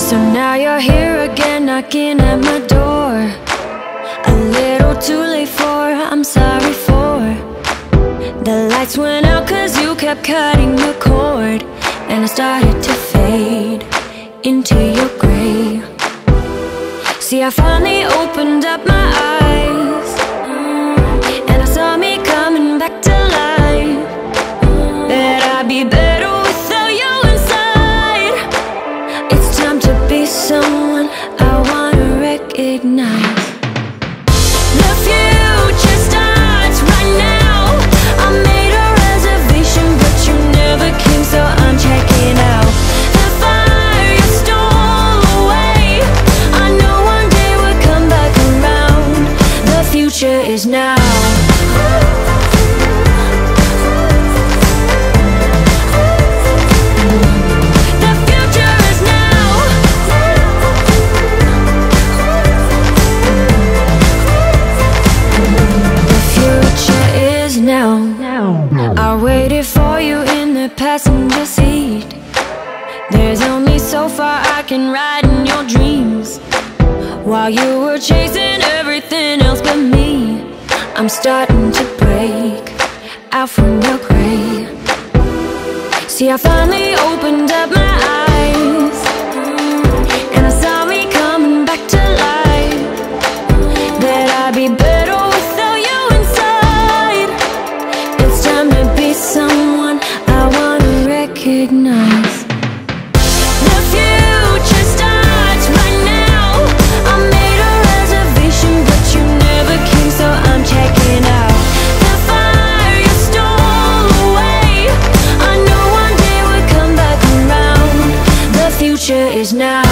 So now you're here again, knocking at my door. A little too late for, I'm sorry for. The lights went out cause you kept cutting the cord, and I started to fade into your gray. See, I finally opened up my eyes, and I saw me coming back to life. That I'd be better without you inside. It's time to be someone I wanna recognize. The future starts right now. I made a reservation, but you never came, so I'm checking out. The fire you stole away, I know one day we'll come back around. The future is now. I waited for you in the passenger seat. There's only so far I can ride in your dreams, while you were chasing everything else but me. I'm starting to break out from your gray. See, I finally opened up my eyes, and I saw me coming back to life. That I'd be better without you inside. It's time to be someone I wanna recognize. The future starts right now. I made a reservation, but you never came, so I'm checking out. The fire you stole away, I know one day we'll come back around. The future is now.